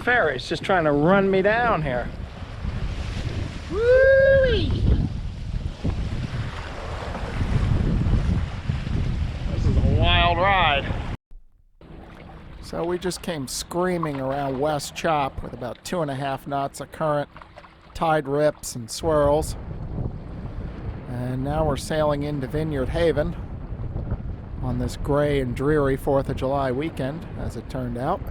ferry's just trying to run me down here. Woo-wee! This is a wild ride. So we just came screaming around West Chop with about 2.5 knots of current, tide rips and swirls. And now we're sailing into Vineyard Haven on this gray and dreary 4th of July weekend, as it turned out.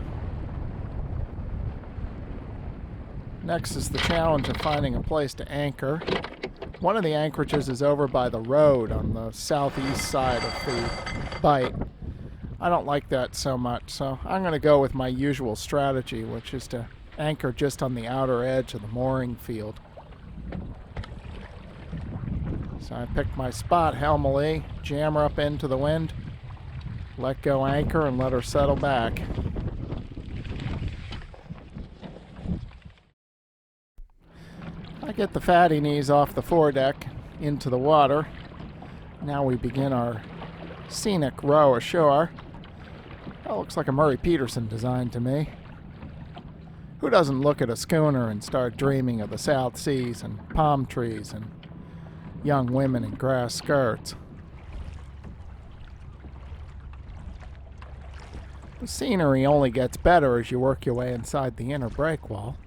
Next is the challenge of finding a place to anchor. One of the anchorages is over by the road on the southeast side of the bight. I don't like that so much, so I'm going to go with my usual strategy, which is to anchor just on the outer edge of the mooring field. So I picked my spot, helm a lee, jam her up into the wind, let go anchor, and let her settle back. I get the fatty knees off the foredeck into the water. Now we begin our scenic row ashore. That looks like a Murray Peterson design to me. Who doesn't look at a schooner and start dreaming of the South Seas and palm trees and young women in grass skirts? The scenery only gets better as you work your way inside the inner break wall.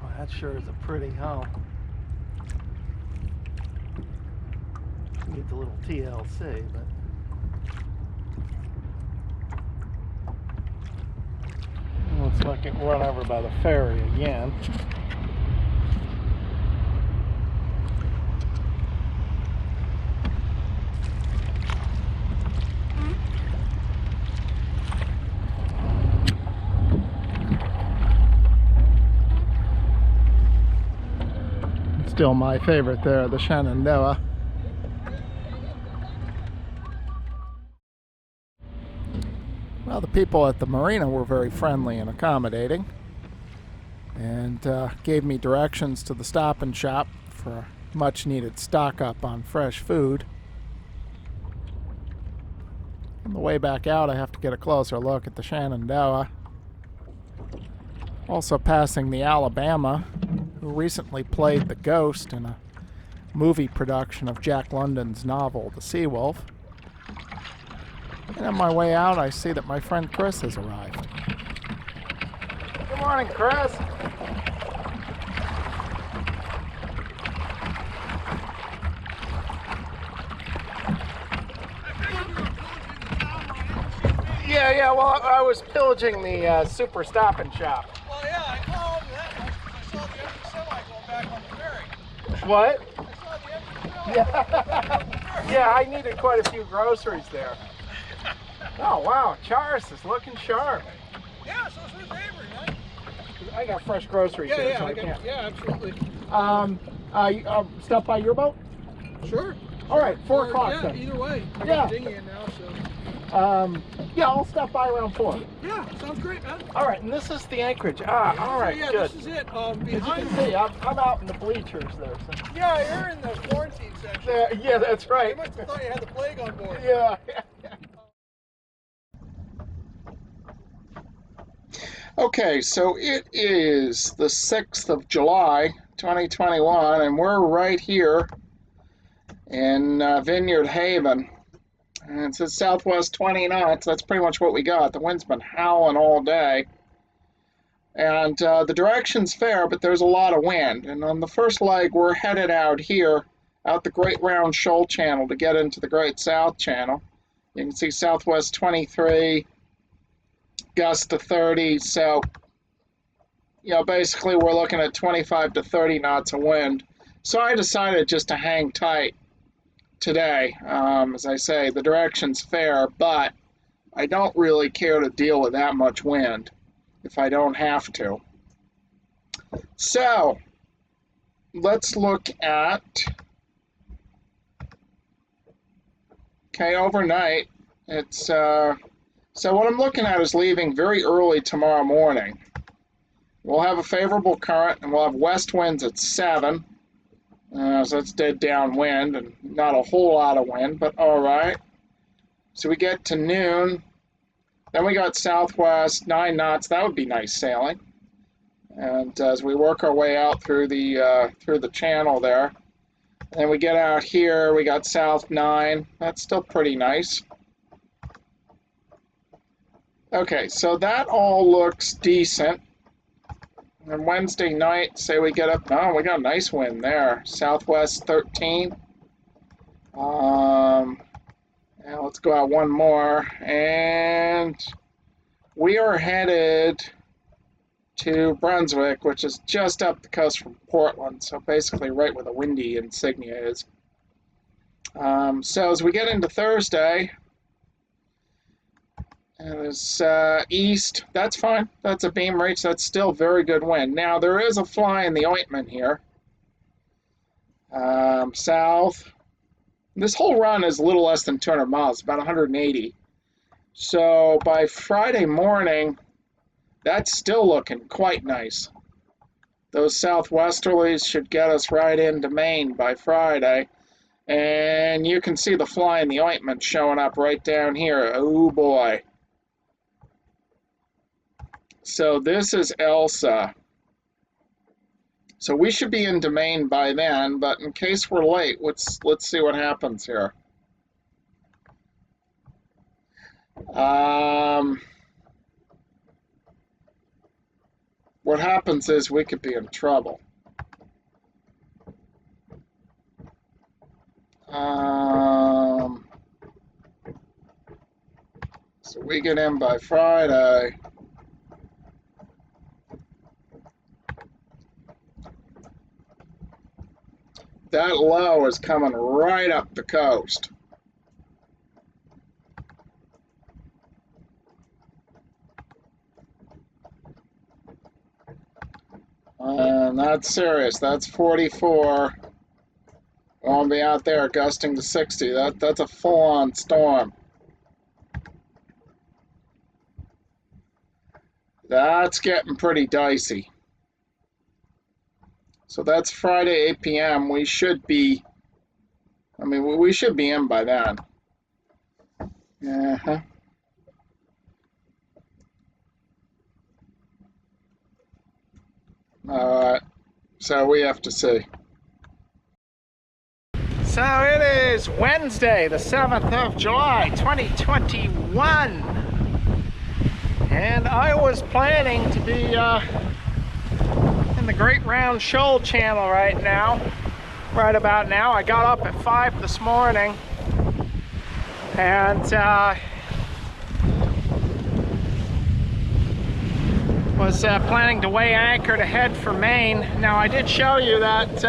Well, that sure is a pretty home. Need the little TLC, but looks like it run over by the ferry again. Still my favorite there, the Shenandoah. Well, the people at the marina were very friendly and accommodating, and gave me directions to the Stop and Shop for a much needed stock up on fresh food. On the way back out, I have to get a closer look at the Shenandoah. Also passing the Alabama, who recently played the ghost in a movie production of Jack London's novel, The Seawolf. And on my way out, I see that my friend Chris has arrived. Good morning, Chris. Yeah, well, I was pillaging the Super Stop and Shop. Well, yeah, I called that. I saw the empty semi going back on the ferry. What? I saw the empty semi going back on the ferry. Yeah, I needed quite a few groceries there. Oh, wow, Charles is looking sharp. Yeah, so is his Avery, man. I got fresh groceries here, so I can't. Yeah, absolutely. Stop by your boat? Sure. All right, 4 o'clock yeah, then. Either way. I Yeah. got a dinghy in now, so. Yeah, I'll stop by around 4. Yeah, sounds great, man. All right, and this is the anchorage. All right, yeah, good. this is it. As you Behind can see, I'm out in the bleachers there. So. Yeah, you're in the quarantine section. Yeah, that's They right. must have thought you had the plague on board. Yeah. Okay, so it is the 6th of July, 2021, and we're right here in Vineyard Haven. And it says southwest 20 knots. That's pretty much what we got. The wind's been howling all day. And the direction's fair, but there's a lot of wind. And on the first leg, we're headed out here, out the Great Round Shoal Channel to get into the Great South Channel. You can see southwest 23, gust to 30. So, you know, basically we're looking at 25 to 30 knots of wind. So I decided just to hang tight today. As I say, the direction's fair, but I don't really care to deal with that much wind if I don't have to. So let's look at, okay, overnight, it's, so what I'm looking at is leaving very early tomorrow morning. We'll have a favorable current, and we'll have west winds at 7. So that's dead downwind, and not a whole lot of wind, but all right. So we get to noon, Then we got southwest, 9 knots. That would be nice sailing. And as we work our way out through the channel there, and then we get out here, we got south 9. That's still pretty nice. Okay, so that all looks decent. And Wednesday night, say we get up, oh, we got a nice wind there. Southwest 13. Now let's go out one more. And we are headed to Brunswick, which is just up the coast from Portland, so basically right where the windy insignia is. So as we get into Thursday, and there's east, that's fine. That's a beam reach. That's still very good wind. Now, there is a fly in the ointment here. South. This whole run is a little less than 200 miles, about 180. So by Friday morning, that's still looking quite nice. Those southwesterlies should get us right into Maine by Friday. And you can see the fly in the ointment showing up right down here. Oh boy. So this is Elsa. So we should be into Maine by then, but in case we're late, let's see what happens here. What happens is we could be in trouble. So we get in by Friday. That low is coming right up the coast. And that's serious. That's 44. Won't be out there gusting to 60. That's a full-on storm. That's getting pretty dicey. So that's Friday, 8 p.m. We should be, we should be in by then. Uh-huh. All right. So we have to see. So it is Wednesday, the 7th of July, 2021. And I was planning to be in the Great Round Shoal Channel right about now. I got up at 5 this morning and was planning to weigh anchor to head for Maine. Now I did show you that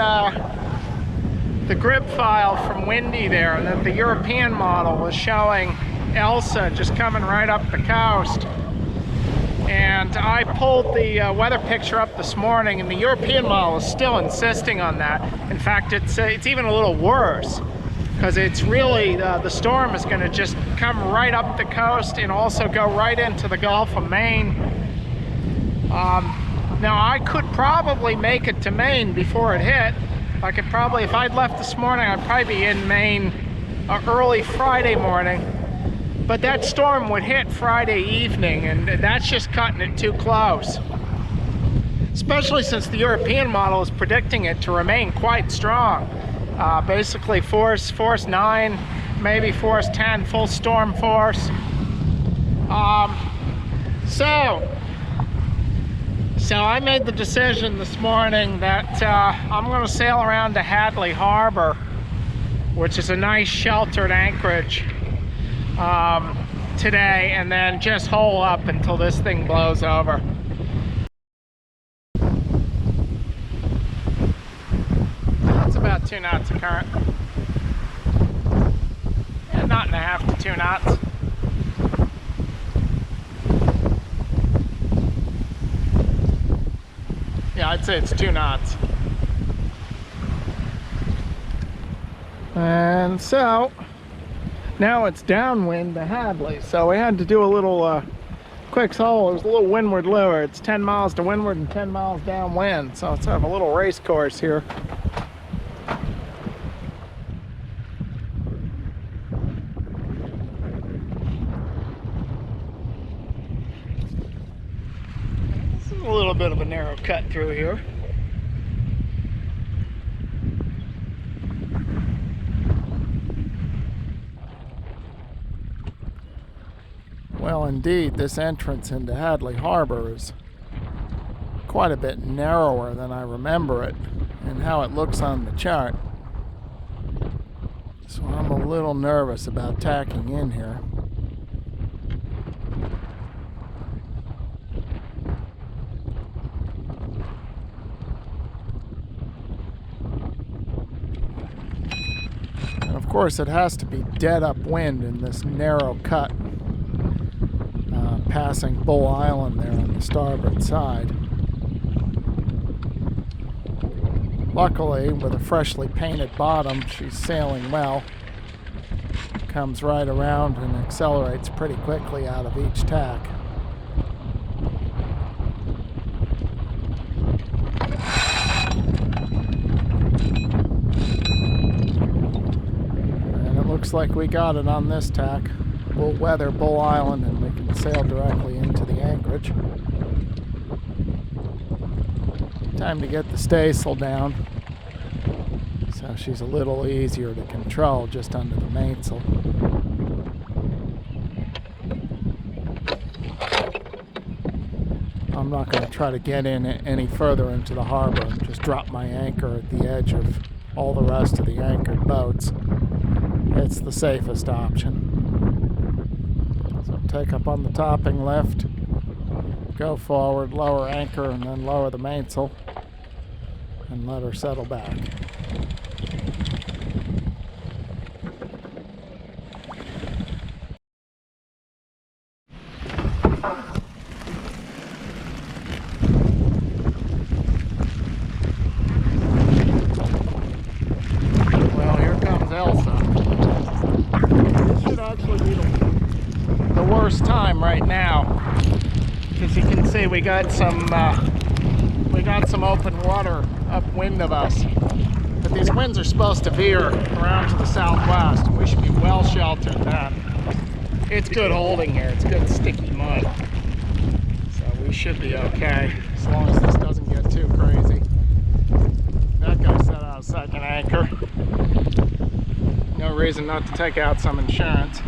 the grid file from Windy there, and that the European model was showing Elsa just coming right up the coast. And I pulled the weather picture up this morning, and the European model is still insisting on that. In fact, it's even a little worse, because it's really, the storm is going to just come right up the coast and also go right into the Gulf of Maine. Now, I could probably make it to Maine before it hit. I could probably, if I'd left this morning, I'd probably be in Maine early Friday morning. But that storm would hit Friday evening, and that's just cutting it too close. Especially since the European model is predicting it to remain quite strong. Basically force 9, maybe force 10, full storm force. So I made the decision this morning that I'm going to sail around to Hadley Harbor, which is a nice sheltered anchorage, today, and then just hole up until this thing blows over. That's about 2 knots of current. Yeah, knot and a half to 2 knots. Yeah, I'd say it's 2 knots. And so now it's downwind to Hadley, so we had to do a little quick solo. There's a little windward lure. It's 10 miles to windward and 10 miles downwind, so let's have a little race course here. a little bit of a narrow cut through here. Well, indeed, this entrance into Hadley Harbor is quite a bit narrower than I remember it and how it looks on the chart. So I'm a little nervous about tacking in here. And of course it has to be dead upwind in this narrow cut, passing Bull Island there on the starboard side. Luckily, with a freshly painted bottom, she's sailing well. Comes right around and accelerates pretty quickly out of each tack. And it looks like we got it on this tack. We'll weather Bull Island and we can sail directly into the anchorage. Time to get the staysail down, so she's a little easier to control just under the mainsail. I'm not going to try to get in any further into the harbor and just drop my anchor at the edge of all the rest of the anchored boats. It's the safest option. So take up on the topping lift, go forward, lower anchor, and then lower the mainsail and let her settle back. Well, here comes Elsa. This should actually be the worst time right now. As you can see, we got some open water upwind of us, but these winds are supposed to veer around to the southwest. We should be well sheltered then. It's good holding here. It's good sticky mud, so we should be okay as long as this doesn't get too crazy. That guy set out a second anchor. No reason not to take out some insurance.